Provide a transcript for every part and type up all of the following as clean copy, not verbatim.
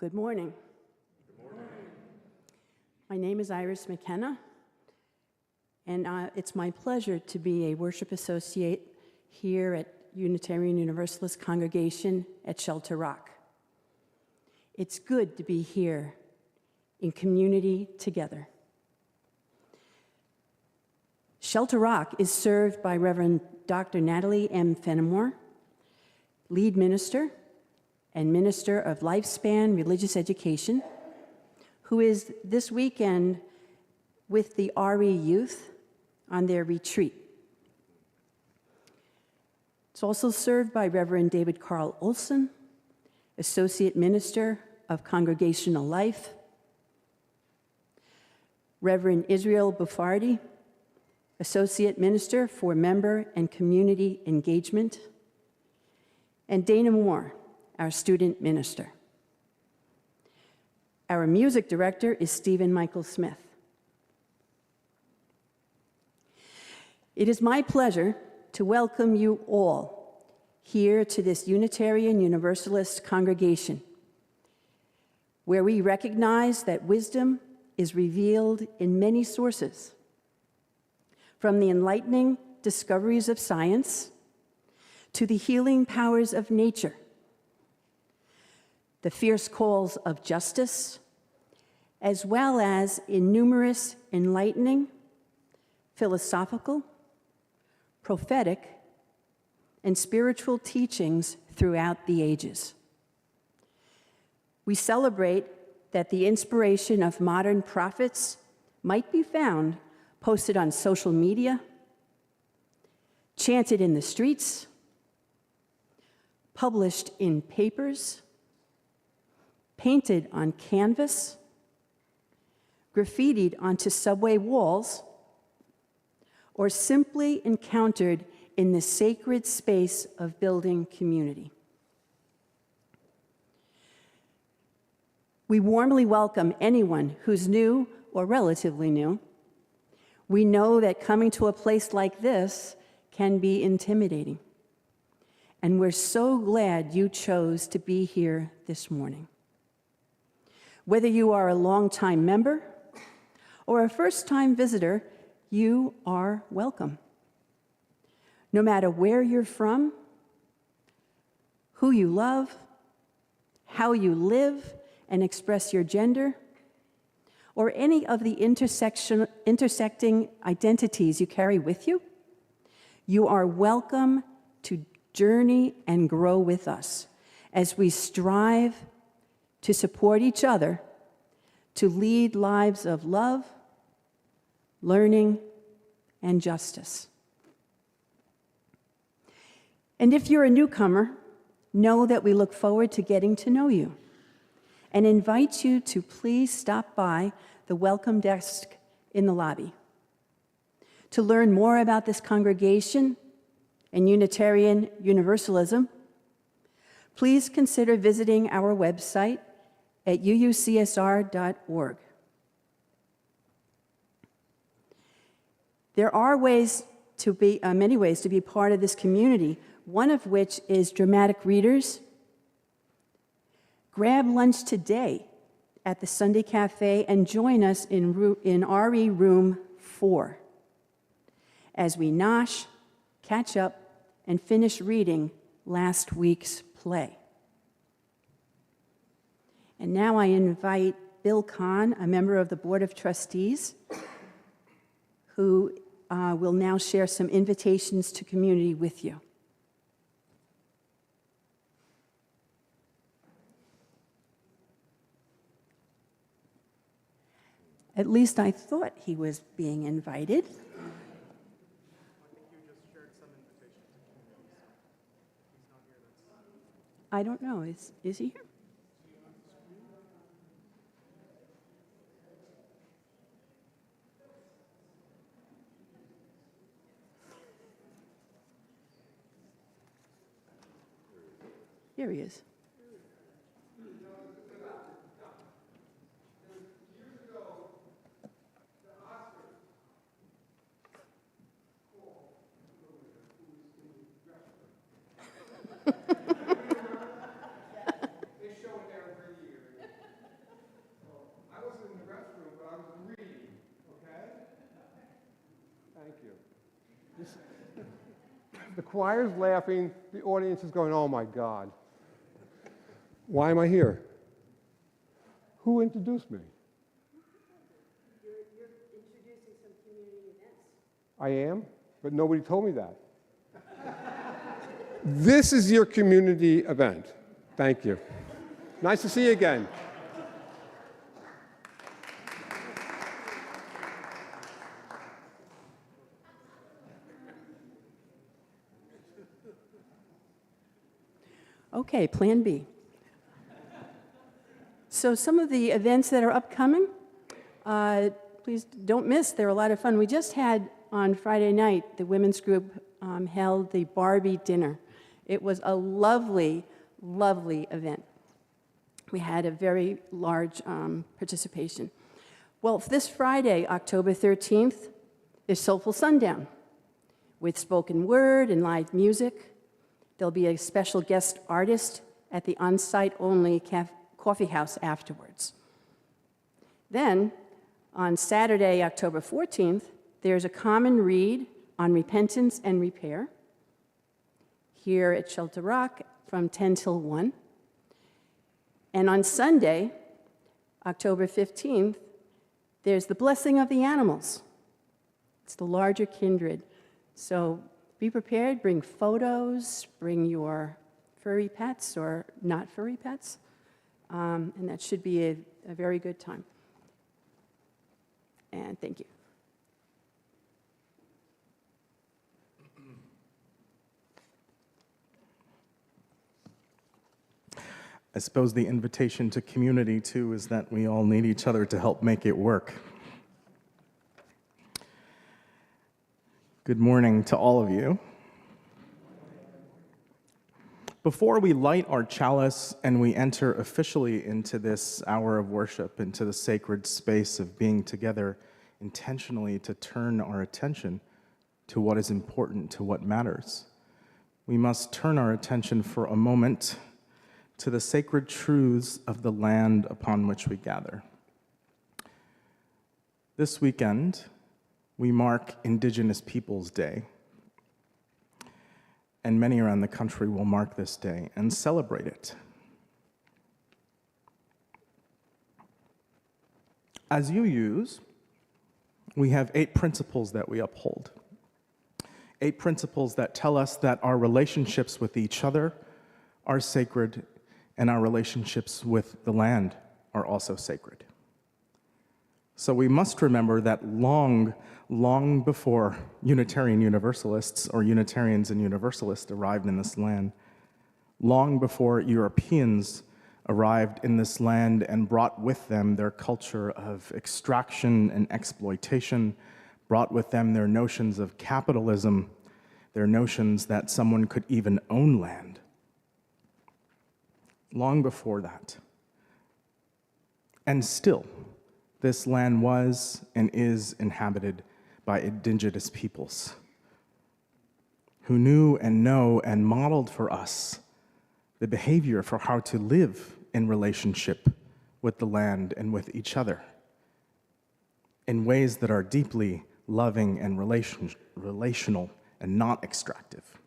Good morning. Good morning. My name is Iris McKenna, and it's my pleasure to be a worship associate here at Unitarian Universalist congregation at Shelter Rock. It's good to be here in community together. Shelter Rock is served by Reverend Dr. Natalie M. Fenimore, lead minister and minister of Lifespan Religious Education, who is this weekend with the RE youth on their retreat. It's also served by Reverend David Carl Olson, associate minister of Congregational Life, Reverend Israel Buffardi, associate minister for member and community engagement, and Dana Moore, our student minister. Our music director is Stephen Michael Smith. It is my pleasure to welcome you all here to this Unitarian Universalist congregation, where we recognize that wisdom is revealed in many sources, from the enlightening discoveries of science to the healing powers of nature, the fierce calls of justice, as well as in numerous enlightening, philosophical, prophetic, and spiritual teachings throughout the ages. We celebrate that the inspiration of modern prophets might be found posted on social media, chanted in the streets, published in papers, painted on canvas, graffitied onto subway walls, or simply encountered in the sacred space of building community. We warmly welcome anyone who's new or relatively new. We know that coming to a place like this can be intimidating, and we're so glad you chose to be here this morning. Whether you are a longtime member or a first-time visitor, you are welcome. No matter where you're from, who you love, how you live and express your gender, or any of the intersecting identities you carry with you, you are welcome to journey and grow with us as we strive to support each other to lead lives of love, learning, and justice. And if you're a newcomer, know that we look forward to getting to know you and invite you to please stop by the welcome desk in the lobby. To learn more about this congregation and Unitarian Universalism, please consider visiting our website at UUCSR.org. There are many ways to be part of this community, one of which is dramatic readers. Grab lunch today at the Sunday Cafe and join us in RE Room 4 as we nosh, catch up, and finish reading last week's play. And now I invite Bill Kahn, a member of the Board of Trustees, who will now share some invitations to community with you. At least I thought he was being invited. I think you just shared some invitations to community. He's not here. I don't know. Is he here? Here he is. I was reading, okay? Thank you. The choir's laughing, the audience is going, oh my God. Why am I here? Who introduced me? You're introducing some community events. I am, but nobody told me that. This is your community event. Thank you. Nice to see you again. Okay, Plan B. So some of the events that are upcoming, please don't miss. They're a lot of fun. We just had on Friday night, the women's group held the Barbie dinner. It was a lovely, lovely event. We had a very large participation. Well, this Friday, October 13th, is Soulful Sundown with spoken word and live music. There'll be a special guest artist at the on-site only coffee house afterwards. Then, on Saturday, October 14th, there's a common read on repentance and repair here at Shelter Rock from 10 till 1. And on Sunday, October 15th, there's the blessing of the animals. It's the larger kindred. So be prepared, bring photos, bring your furry pets or not furry pets, and that should be a very good time. And thank you. I suppose the invitation to community, too, is that we all need each other to help make it work. Good morning to all of you. Before we light our chalice and we enter officially into this hour of worship, into the sacred space of being together intentionally to turn our attention to what is important, to what matters, we must turn our attention for a moment to the sacred truths of the land upon which we gather. This weekend, we mark Indigenous Peoples Day, and many around the country will mark this day and celebrate it. As UUs, we have 8 principles that we uphold. 8 principles that tell us that our relationships with each other are sacred and our relationships with the land are also sacred. So we must remember that long before Unitarian Universalists or Unitarians and Universalists arrived in this land, long before Europeans arrived in this land and brought with them their culture of extraction and exploitation, brought with them their notions of capitalism, their notions that someone could even own land. Long before that. And still, this land was and is inhabited by indigenous peoples who knew and know and modeled for us the behavior for how to live in relationship with the land and with each other in ways that are deeply loving and relational and not extractive.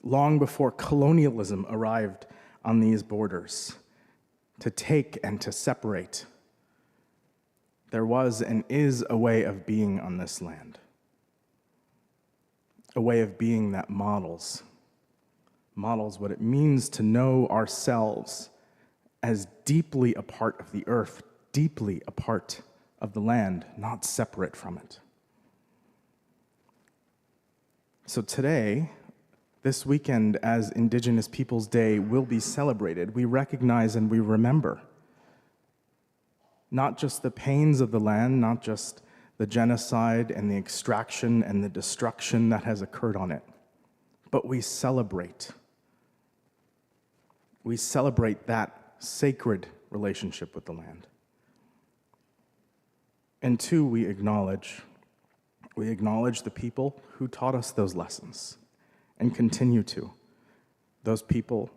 Long before colonialism arrived on these borders to take and to separate, there was and is a way of being on this land, a way of being that models what it means to know ourselves as deeply a part of the earth, deeply a part of the land, not separate from it. So today, this weekend, as Indigenous Peoples Day will be celebrated, we recognize and we remember not just the pains of the land, not just the genocide and the extraction and the destruction that has occurred on it, but we celebrate. We celebrate that sacred relationship with the land. And 2, we acknowledge the people who taught us those lessons and continue to. Those people,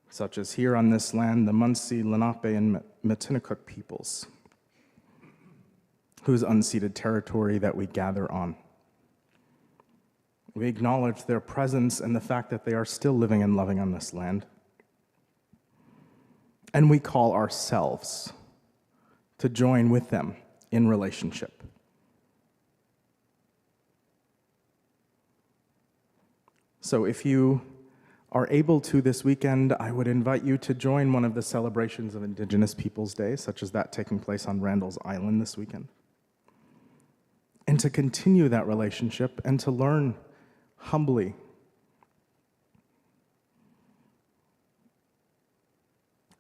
such as here on this land, the Munsee, Lenape, and Matinecook peoples, whose unceded territory that we gather on. We acknowledge their presence and the fact that they are still living and loving on this land. And we call ourselves to join with them in relationship. So if you are able to this weekend, I would invite you to join one of the celebrations of Indigenous Peoples Day, such as that taking place on Randall's Island this weekend, and to continue that relationship and to learn humbly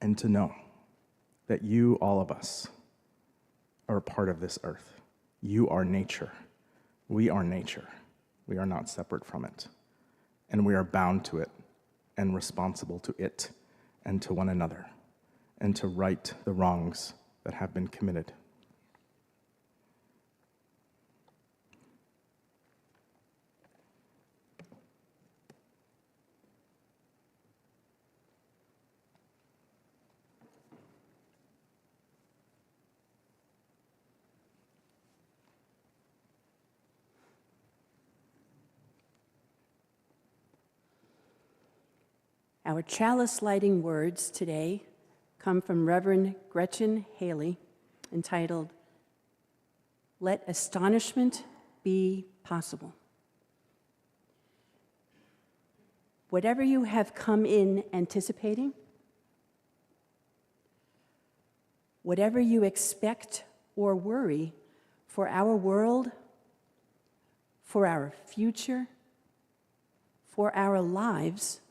and to know that you, all of us, are a part of this earth. You are nature. We are nature. We are not separate from it. And we are bound to it and responsible to it and to one another and to right the wrongs that have been committed. Our chalice lighting words today come from Reverend Gretchen Haley, entitled, "Let Astonishment Be Possible." Whatever you have come in anticipating, whatever you expect or worry for our world, for our future, for our lives,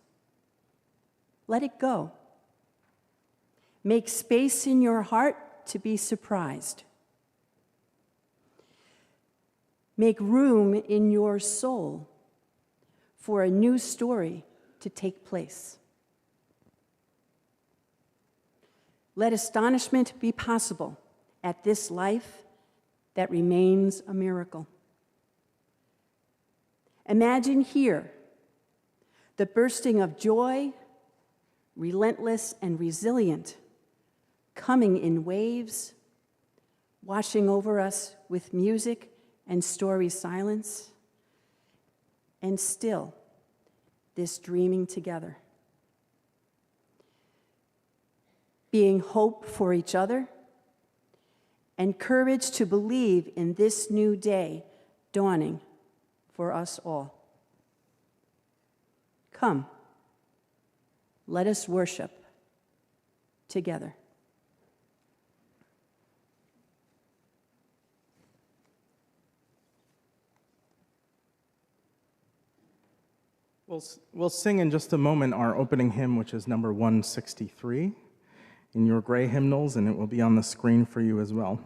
let it go. Make space in your heart to be surprised. Make room in your soul for a new story to take place. Let astonishment be possible at this life that remains a miracle. Imagine here the bursting of joy, relentless and resilient, coming in waves, washing over us with music and story silence, and still this dreaming together. Being hope for each other and courage to believe in this new day dawning for us all. Come. Let us worship together. We'll sing in just a moment our opening hymn, which is number 163 in your gray hymnals, and it will be on the screen for you as well.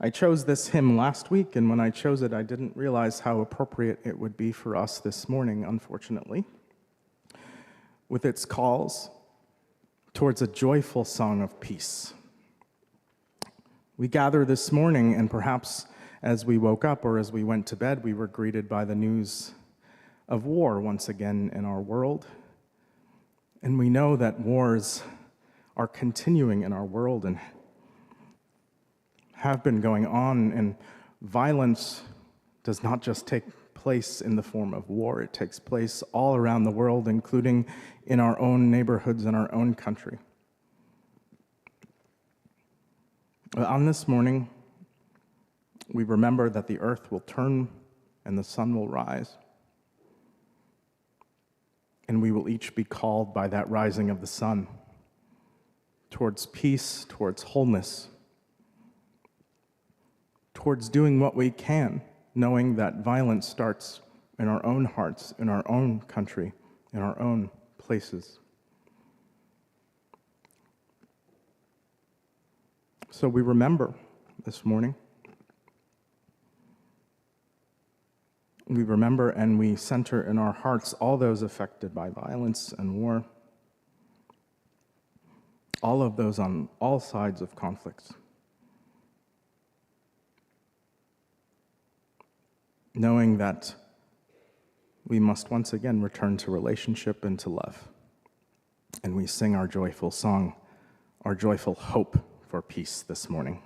I chose this hymn last week, and when I chose it, I didn't realize how appropriate it would be for us this morning, unfortunately, with its calls towards a joyful song of peace. We gather this morning, and perhaps as we woke up or as we went to bed, we were greeted by the news of war once again in our world. And we know that wars are continuing in our world and have been going on, and violence does not just take place in the form of war. It takes place all around the world, including in our own neighborhoods and our own country. On this morning, we remember that the earth will turn and the sun will rise. And we will each be called by that rising of the sun towards peace, towards wholeness, towards doing what we can, knowing that violence starts in our own hearts, in our own country, in our own places. So we remember this morning. We remember and we center in our hearts all those affected by violence and war, all of those on all sides of conflicts. Knowing that we must once again return to relationship and to love. And we sing our joyful song, our joyful hope for peace this morning.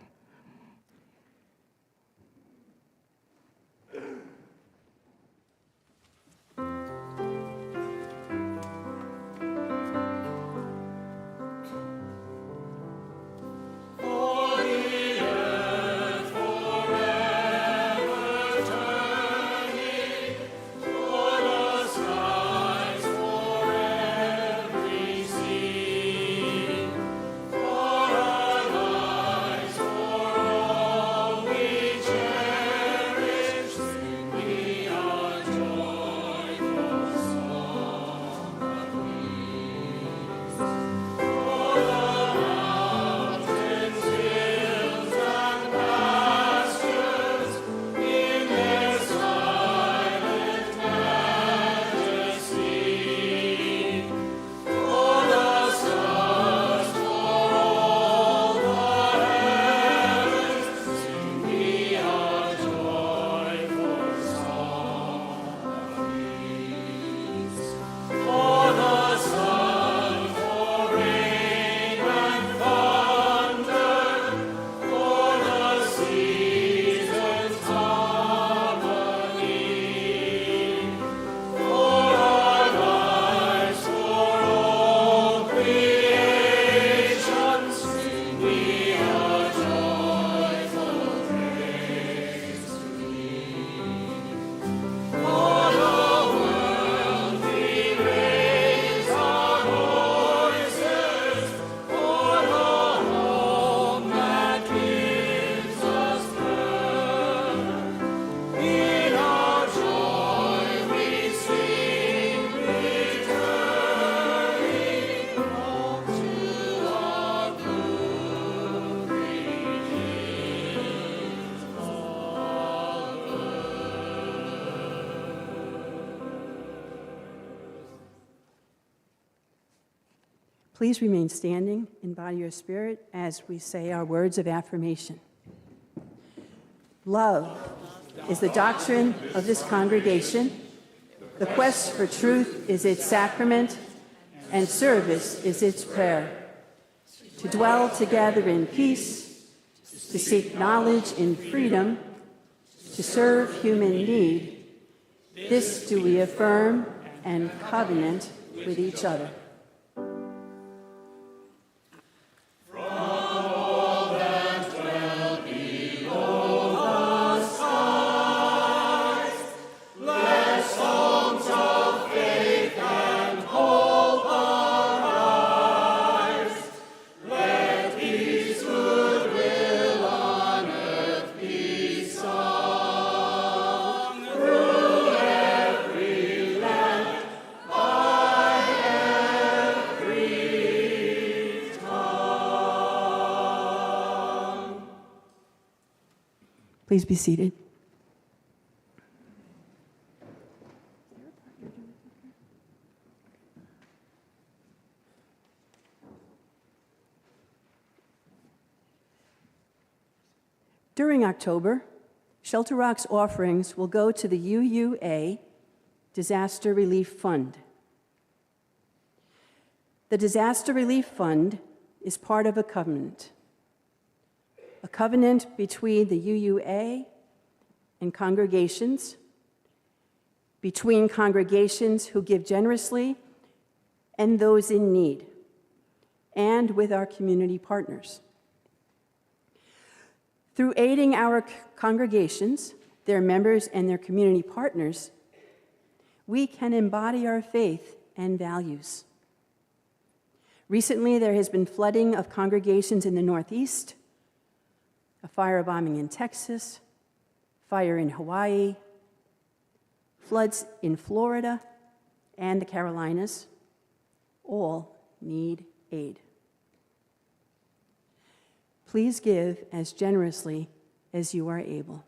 Please remain standing in body or spirit as we say our words of affirmation. Love is the doctrine of this congregation. The quest for truth is its sacrament, and service is its prayer. To dwell together in peace, to seek knowledge in freedom, to serve human need, this do we affirm and covenant with each other. Please be seated. During October, Shelter Rock's offerings will go to the UUA Disaster Relief Fund. The Disaster Relief Fund is part of a covenant between the UUA and congregations, between congregations who give generously and those in need, and with our community partners. Through aiding our congregations, their members, and their community partners, we can embody our faith and values. Recently, there has been flooding of congregations in the Northeast, a firebombing in Texas, fire in Hawaii, floods in Florida and the Carolinas. All need aid. Please give as generously as you are able.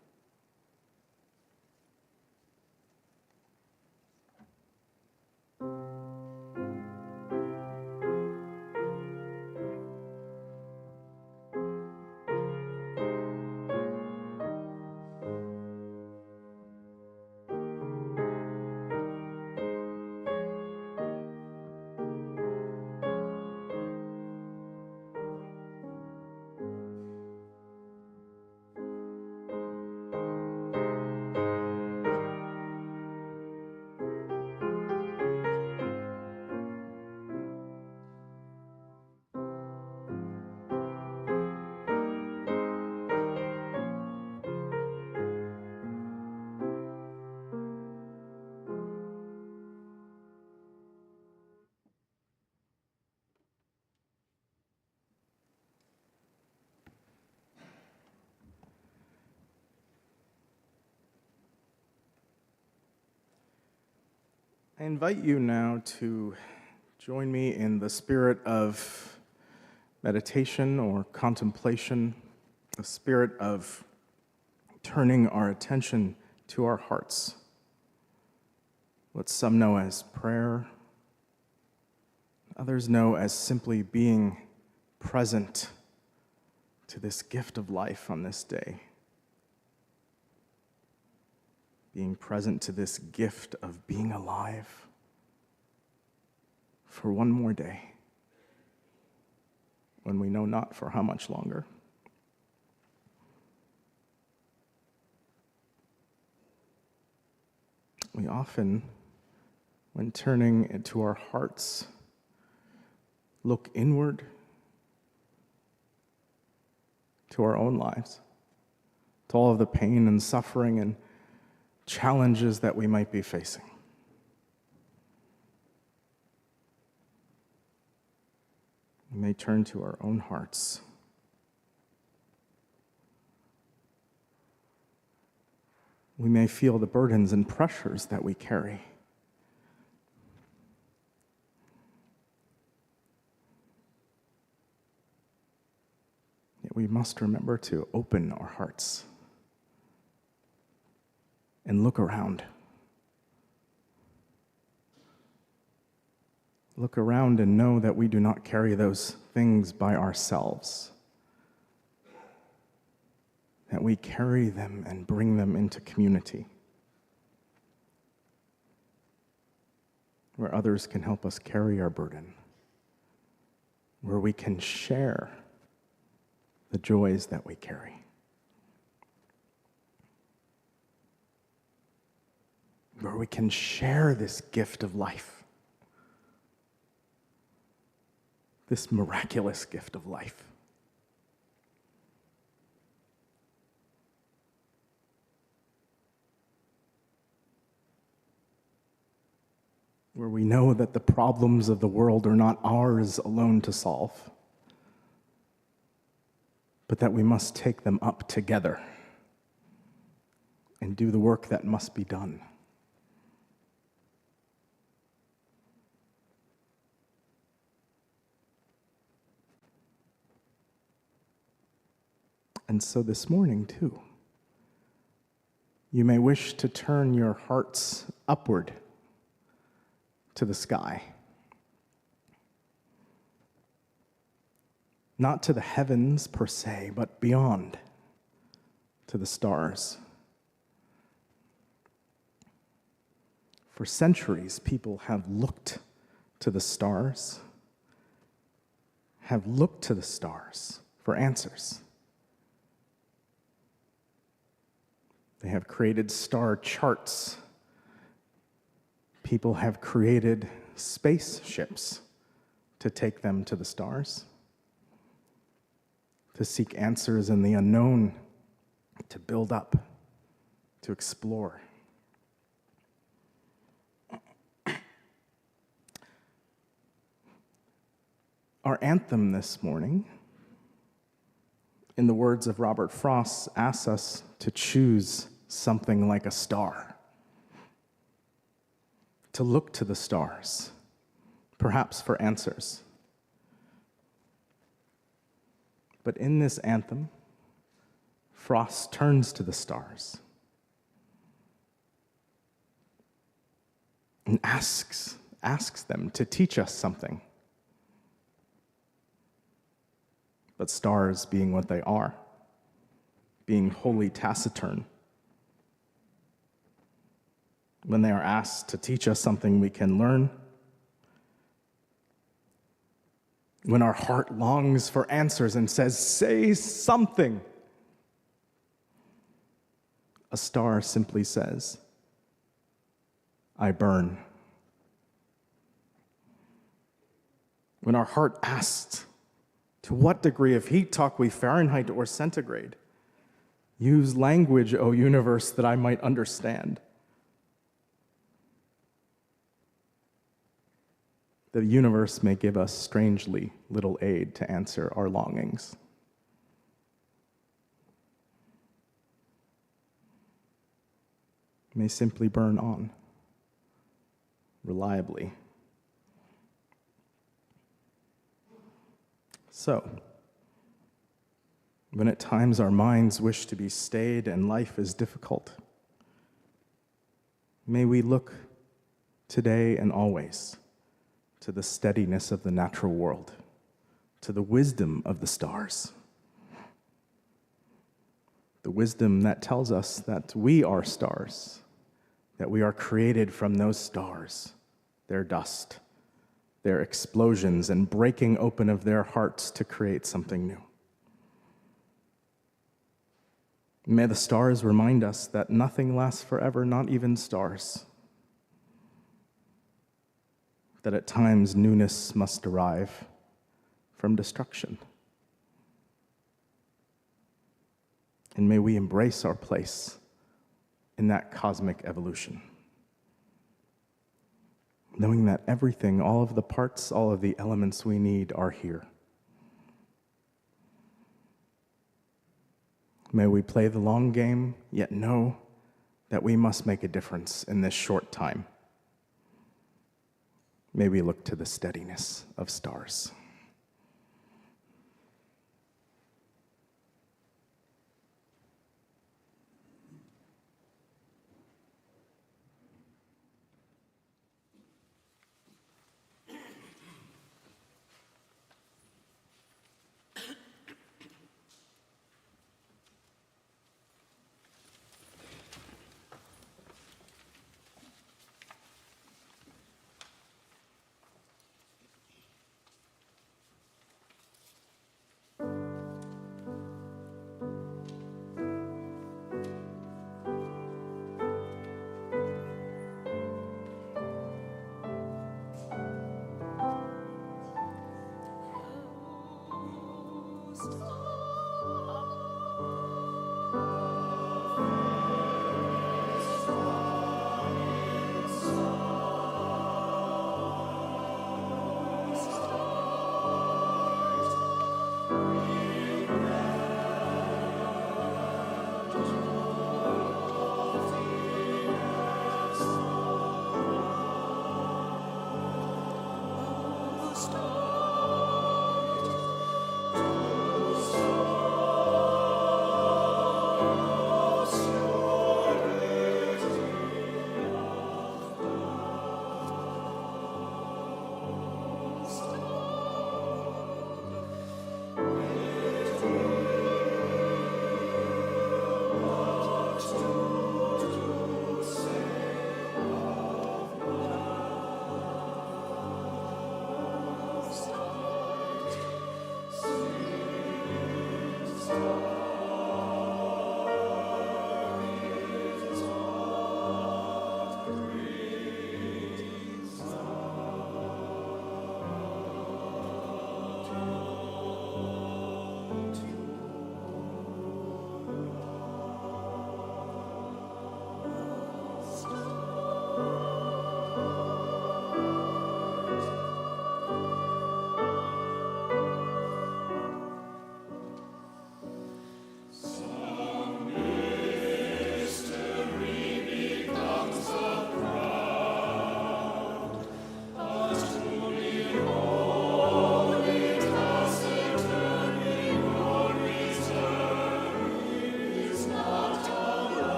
I invite you now to join me in the spirit of meditation or contemplation, the spirit of turning our attention to our hearts, what some know as prayer, others know as simply being present to this gift of life on this day. Being present to this gift of being alive for one more day when we know not for how much longer. We often, when turning into our hearts, look inward to our own lives, to all of the pain and suffering and challenges that we might be facing. We may turn to our own hearts. We may feel the burdens and pressures that we carry. Yet we must remember to open our hearts and look around. look around and know that we do not carry those things by ourselves, that we carry them and bring them into community, where others can help us carry our burden, where we can share the joys that we carry. Where we can share this gift of life, this miraculous gift of life. Where we know that the problems of the world are not ours alone to solve, but that we must take them up together and do the work that must be done. And so this morning, too, you may wish to turn your hearts upward to the sky. Not to the heavens per se, but beyond, to the stars. For centuries, people have looked to the stars, for answers. They have created star charts. People have created spaceships to take them to the stars, to seek answers in the unknown, to build up, to explore. Our anthem this morning, in the words of Robert Frost, asks us to choose something like a star, to look to the stars, perhaps for answers. But in this anthem, Frost turns to the stars and asks them to teach us something. But stars, being what they are, being wholly taciturn, when they are asked to teach us something we can learn, when our heart longs for answers and says, "Say something," a star simply says, "I burn." When our heart asks, "To what degree of heat talk we, Fahrenheit or centigrade? Use language, O universe, that I might understand." The universe may give us strangely little aid to answer our longings. It may simply burn on, reliably. So, when at times our minds wish to be stayed and life is difficult, may we look today and always to the steadiness of the natural world, to the wisdom of the stars, the wisdom that tells us that we are stars, that we are created from those stars, their dust, their explosions, and breaking open of their hearts to create something new. May the stars remind us that nothing lasts forever, not even stars. That at times newness must derive from destruction. And may we embrace our place in that cosmic evolution, knowing that everything, all of the parts, all of the elements we need are here. May we play the long game, yet know that we must make a difference in this short time. May we look to the steadiness of stars.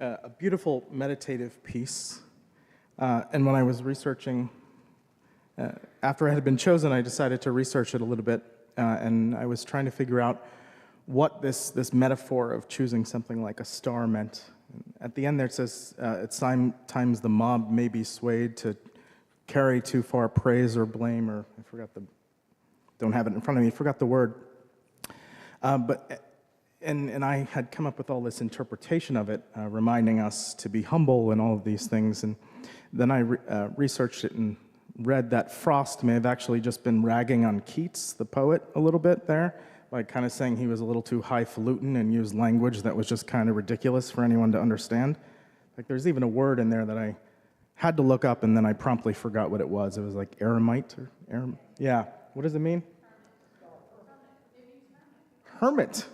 a beautiful meditative piece. And when I was researching, after I had been chosen, I decided to research it a little bit, and I was trying to figure out what this metaphor of choosing something like a star meant. At the end there it says, at times the mob may be swayed to carry too far praise or blame, or don't have it in front of me, forgot the word. And I had come up with all this interpretation of it, reminding us to be humble and all of these things. And then I researched it and read that Frost may have actually just been ragging on Keats, the poet, a little bit there, by kind of saying he was a little too highfalutin and used language that was just kind of ridiculous for anyone to understand. Like there's even a word in there that I had to look up, and then I promptly forgot what it was. It was like eremite or yeah. What does it mean? Hermit.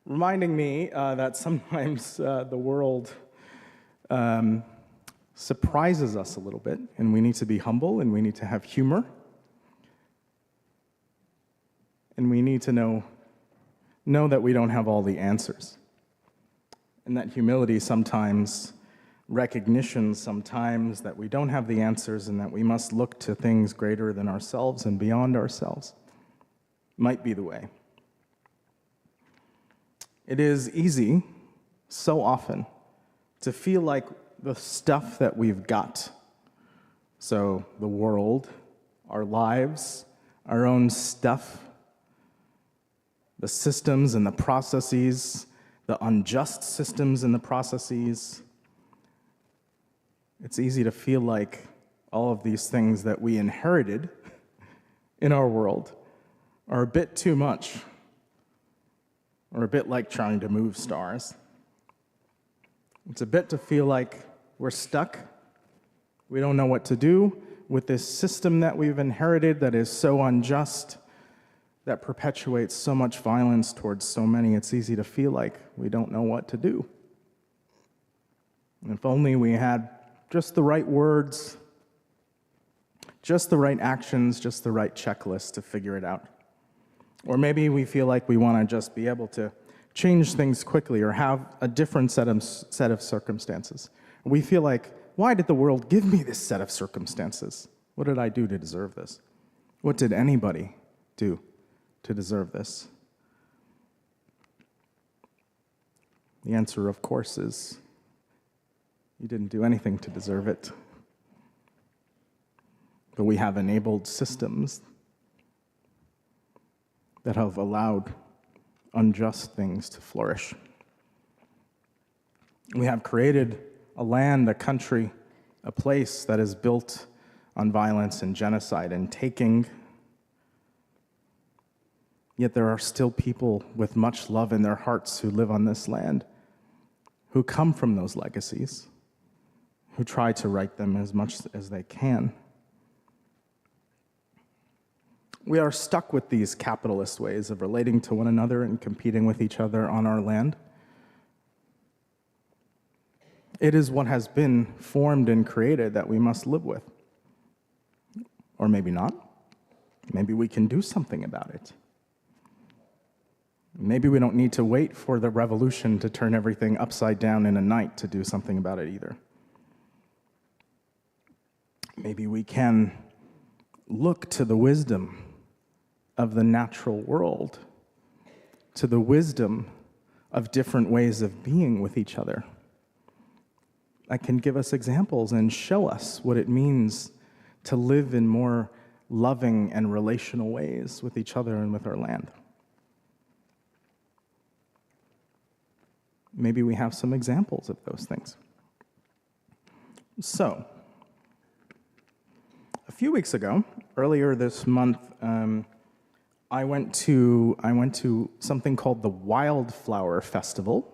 Reminding me that sometimes the world surprises us a little bit, and we need to be humble, and we need to have humor, and we need to know that we don't have all the answers, and that humility sometimes, recognition sometimes that we don't have the answers, and that we must look to things greater than ourselves and beyond ourselves, might be the way. It is easy, so often, to feel like the stuff that we've got, so the world, our lives, our own stuff, the systems and the processes, the unjust systems and the processes, it's easy to feel like all of these things that we inherited in our world are a bit too much, or a bit like trying to move stars. It's a bit to feel like we're stuck. We don't know what to do with this system that we've inherited that is so unjust, that perpetuates so much violence towards so many. It's easy to feel like we don't know what to do. And if only we had just the right words, just the right actions, just the right checklist to figure it out. Or maybe we feel like we want to just be able to change things quickly or have a different set of circumstances. We feel like, why did the world give me this set of circumstances? What did I do to deserve this? What did anybody do to deserve this? The answer, of course, is you didn't do anything to deserve it. But we have enabled systems that have allowed unjust things to flourish. We have created a land, a country, a place that is built on violence and genocide and taking. Yet there are still people with much love in their hearts who live on this land, who come from those legacies, who try to right them as much as they can. We are stuck with these capitalist ways of relating to one another and competing with each other on our land. It is what has been formed and created that we must live with. Or maybe not. Maybe we can do something about it. Maybe we don't need to wait for the revolution to turn everything upside down in a night to do something about it either. Maybe we can look to the wisdom of the natural world, to the wisdom of different ways of being with each other. That can give us examples and show us what it means to live in more loving and relational ways with each other and with our land. Maybe we have some examples of those things. So, a few weeks ago, earlier this month, I went to something called the Wildflower Festival,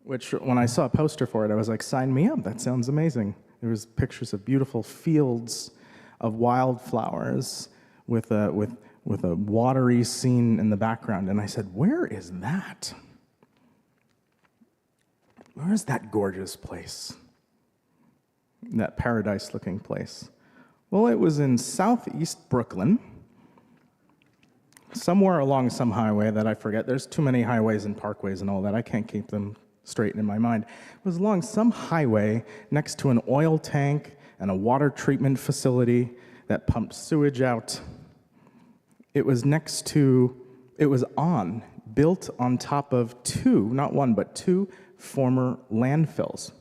which when I saw a poster for it, I was like, sign me up, that sounds amazing. There was pictures of beautiful fields of wildflowers with a watery scene in the background, and I said, where is that? Where is that gorgeous place? That paradise-looking place? Well, it was in southeast Brooklyn, somewhere along some highway that I forget, there's too many highways and parkways and all that, I can't keep them straight in my mind. It was along some highway next to an oil tank and a water treatment facility that pumped sewage out. It was built on top of two, not one, but two former landfills.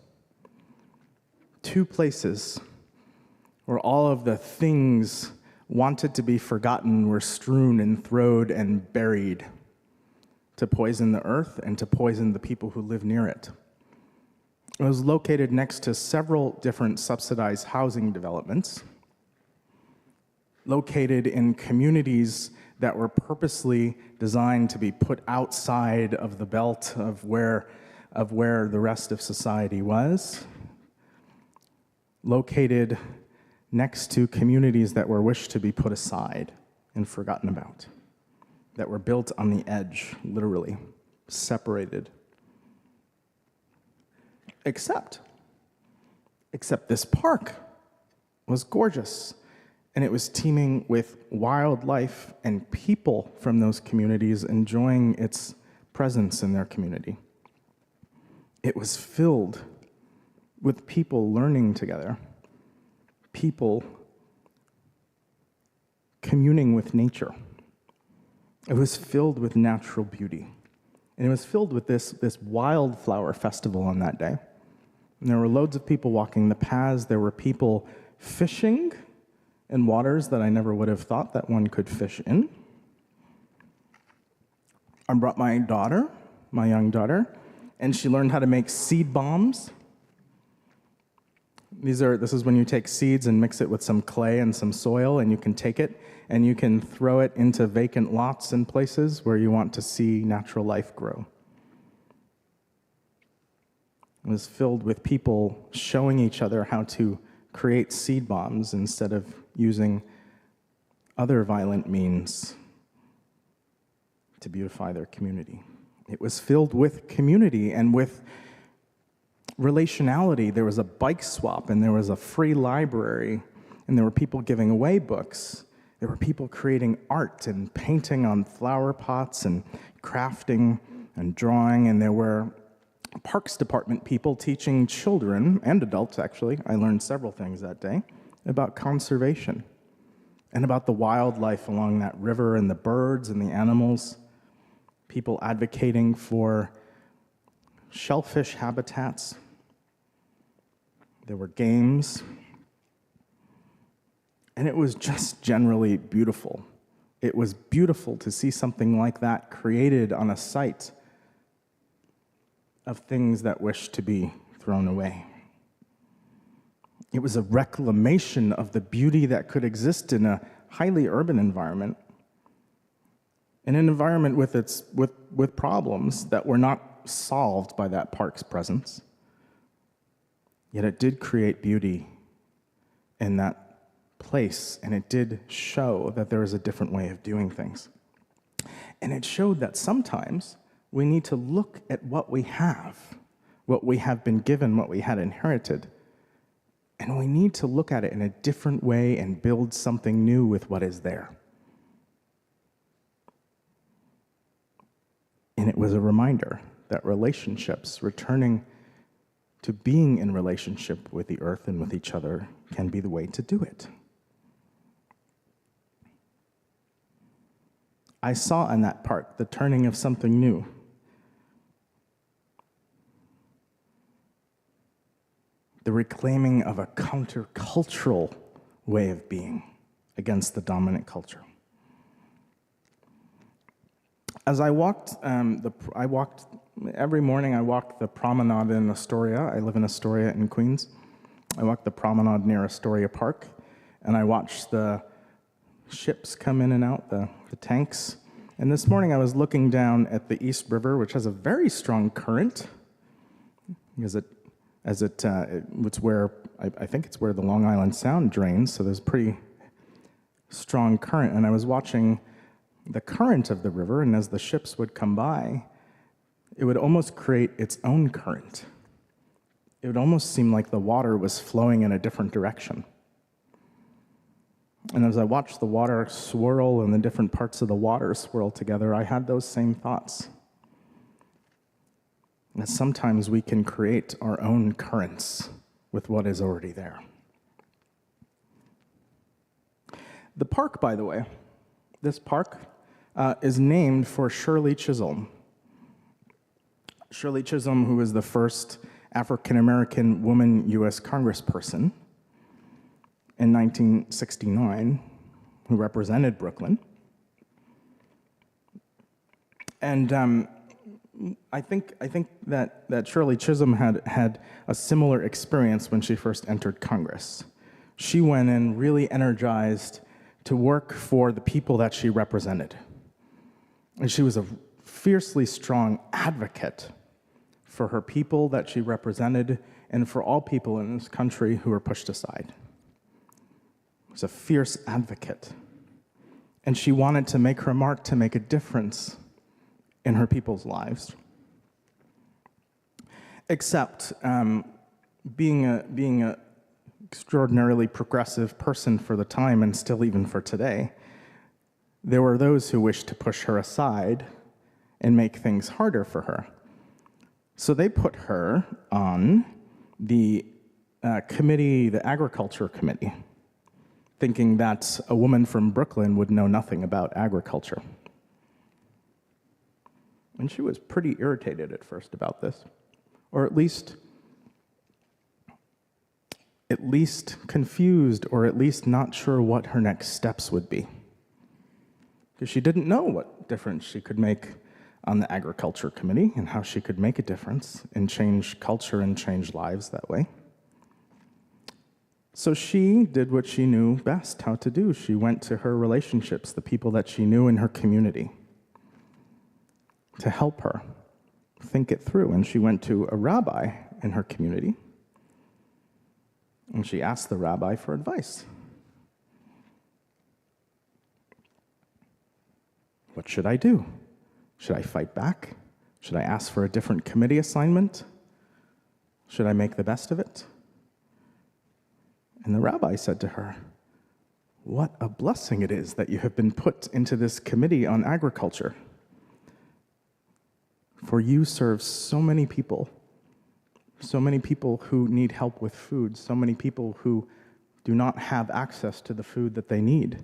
Two places where all of the things wanted to be forgotten were strewn and thrown and buried to poison the earth and to poison the people who live near it. It was located next to several different subsidized housing developments, located in communities that were purposely designed to be put outside of the belt of where the rest of society was, located next to communities that were wished to be put aside and forgotten about, that were built on the edge, literally, separated. Except this park was gorgeous, and it was teeming with wildlife and people from those communities enjoying its presence in their community. It was filled with people learning together, people communing with nature. It was filled with natural beauty. And it was filled with this wildflower festival on that day. And there were loads of people walking the paths. There were people fishing in waters that I never would have thought that one could fish in. I brought my young daughter, and she learned how to make seed bombs. This is when you take seeds and mix it with some clay and some soil, and you can take it and you can throw it into vacant lots in places where you want to see natural life grow. It was filled with people showing each other how to create seed bombs instead of using other violent means to beautify their community. It was filled with community and with relationality. There was a bike swap, and there was a free library, and there were people giving away books. There were people creating art and painting on flower pots and crafting and drawing, and there were Parks Department people teaching children, and adults actually, I learned several things that day, about conservation and about the wildlife along that river and the birds and the animals. People advocating for shellfish habitats. There were games. And it was just generally beautiful. It was beautiful to see something like that created on a site of things that wish to be thrown away. It was a reclamation of the beauty that could exist in a highly urban environment, in an environment with problems that were not solved by that park's presence. Yet it did create beauty in that place, and it did show that there is a different way of doing things. And it showed that sometimes we need to look at what we have been given, what we had inherited, and we need to look at it in a different way and build something new with what is there. And it was a reminder that relationships, returning to being in relationship with the earth and with each other, can be the way to do it. I saw in that park the turning of something new. The reclaiming of a countercultural way of being against the dominant culture. As I walked, every morning I walked the promenade in Astoria. I live in Astoria in Queens. I walked the promenade near Astoria Park, and I watched the ships come in and out, the tanks. And this morning I was looking down at the East River, which has a very strong current, because it's where, I think it's where the Long Island Sound drains, so there's pretty strong current. And I was watching the current of the river, and as the ships would come by, it would almost create its own current. It would almost seem like the water was flowing in a different direction. And as I watched the water swirl and the different parts of the water swirl together, I had those same thoughts. That sometimes we can create our own currents with what is already there. The park, by the way, this park is named for Shirley Chisholm. Shirley Chisholm, who was the first African-American woman U.S. congressperson in 1969, who represented Brooklyn. And I think that Shirley Chisholm had a similar experience when she first entered Congress. She went in really energized to work for the people that she represented. And she was a fiercely strong advocate for her people that she represented and for all people in this country who were pushed aside. She was a fierce advocate. And she wanted to make her mark to make a difference in her people's lives. Except being a extraordinarily progressive person for the time and still even for today, there were those who wished to push her aside and make things harder for her. So they put her on the committee, the Agriculture Committee, thinking that a woman from Brooklyn would know nothing about agriculture. And she was pretty irritated at first about this, or at least confused, or at least not sure what her next steps would be. Because she didn't know what difference she could make on the Agriculture Committee and how she could make a difference and change culture and change lives that way. So she did what she knew best how to do. She went to her relationships, the people that she knew in her community, to help her think it through. And she went to a rabbi in her community, and she asked the rabbi for advice. What should I do? Should I fight back? Should I ask for a different committee assignment? Should I make the best of it? And the rabbi said to her, "What a blessing it is that you have been put into this committee on agriculture. For you serve so many people who need help with food, so many people who do not have access to the food that they need.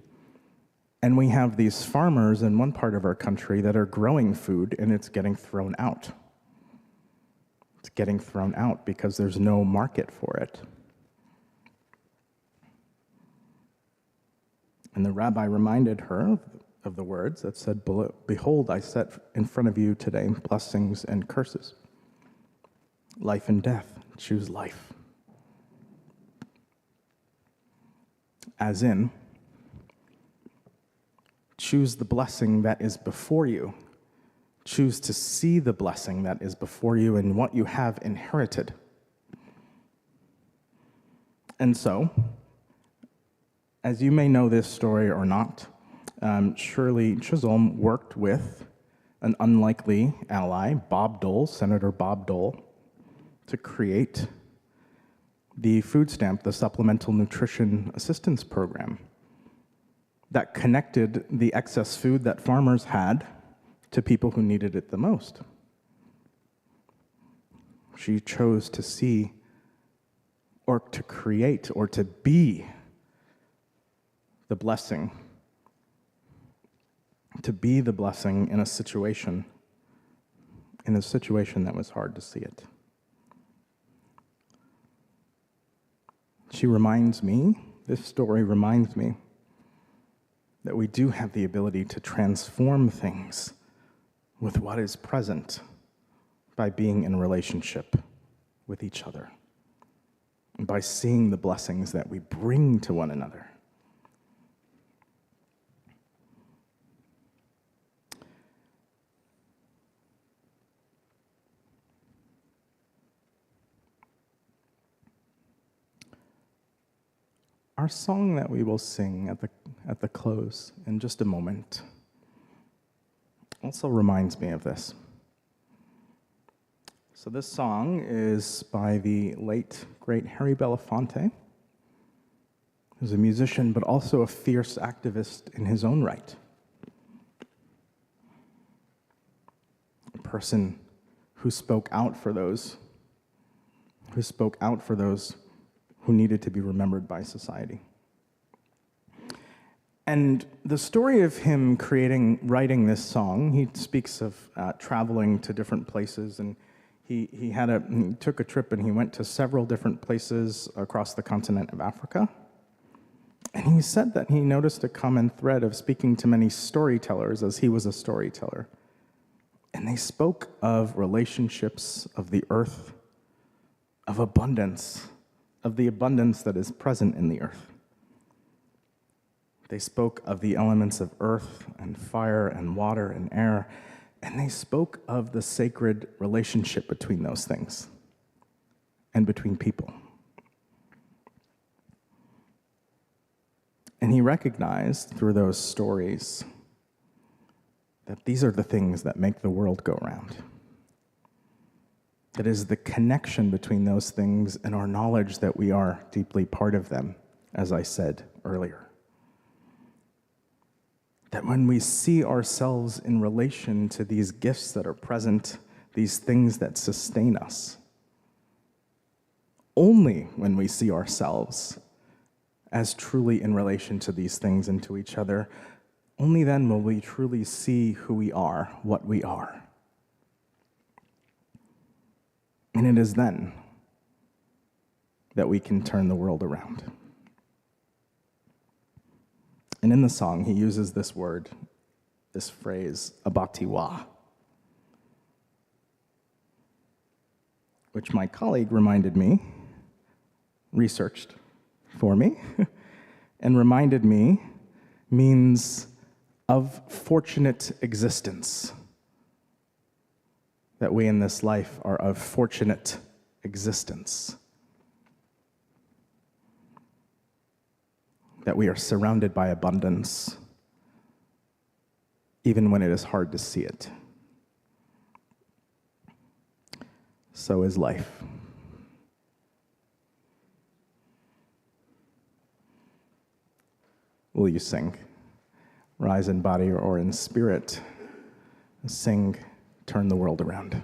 And we have these farmers in one part of our country that are growing food, and it's getting thrown out. It's getting thrown out because there's no market for it." And the rabbi reminded her of the words that said, "Behold, I set in front of you today blessings and curses. Life and death, choose life." As in, choose the blessing that is before you. Choose to see the blessing that is before you and what you have inherited. And so, as you may know this story or not, Shirley Chisholm worked with an unlikely ally, Bob Dole, Senator Bob Dole, to create the food stamp, the Supplemental Nutrition Assistance Program, that connected the excess food that farmers had to people who needed it the most. She chose to see, or to create, or to be the blessing, in a situation that was hard to see it. This story reminds me that we do have the ability to transform things with what is present by being in a relationship with each other and by seeing the blessings that we bring to one another. Our song that we will sing at the close in just a moment also reminds me of this. So this song is by the late, great Harry Belafonte. He was a musician, but also a fierce activist in his own right. A person who spoke out for those who needed to be remembered by society. And the story of him writing this song, he speaks of traveling to different places, and he took a trip and he went to several different places across the continent of Africa. And he said that he noticed a common thread of speaking to many storytellers, as he was a storyteller. And they spoke of relationships of the earth, of abundance, of the abundance that is present in the earth. They spoke of the elements of earth and fire and water and air, and they spoke of the sacred relationship between those things and between people. And he recognized through those stories that these are the things that make the world go round. It is the connection between those things and our knowledge that we are deeply part of them, as I said earlier. That when we see ourselves in relation to these gifts that are present, these things that sustain us, only when we see ourselves as truly in relation to these things and to each other, only then will we truly see who we are, what we are. And it is then that we can turn the world around. And in the song, he uses this word, this phrase, abatiwa, which my colleague reminded me, researched for me, and reminded me means of fortunate existence. That we in this life are of fortunate existence. That we are surrounded by abundance, even when it is hard to see it. So is life. Will you sing? Rise in body or in spirit. Sing, turn the world around.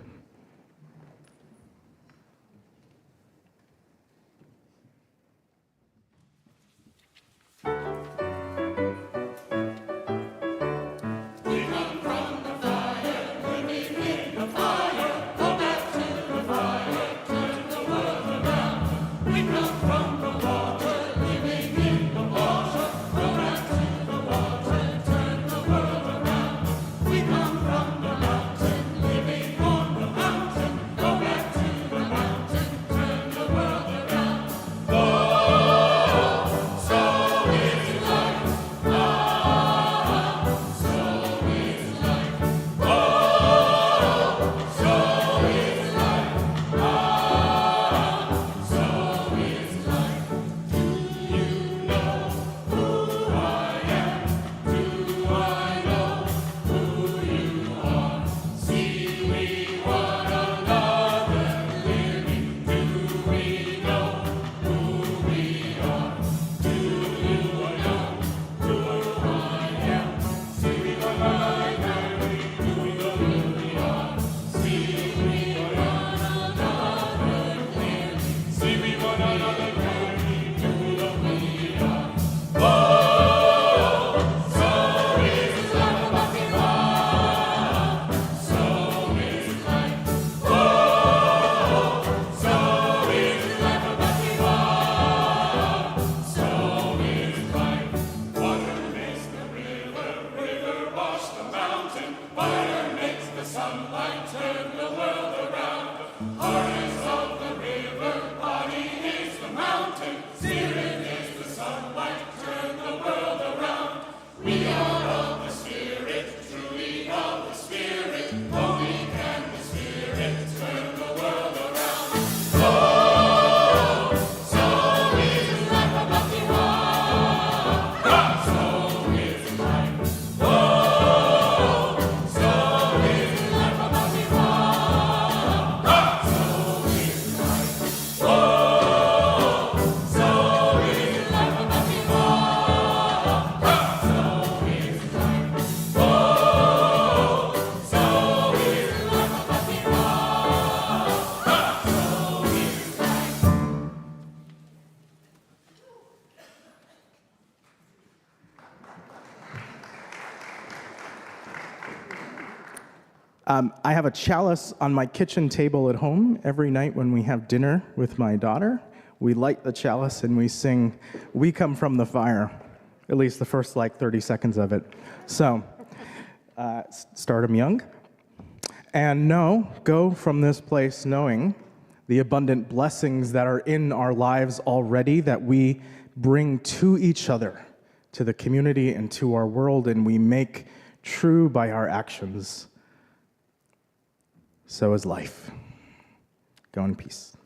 I have a chalice on my kitchen table at home every night when we have dinner with my daughter. We light the chalice and we sing, "We Come From the Fire," at least the first 30 seconds of it. So, start 'em young. And go from this place knowing the abundant blessings that are in our lives already that we bring to each other, to the community and to our world, and we make true by our actions. So is life. Go in peace.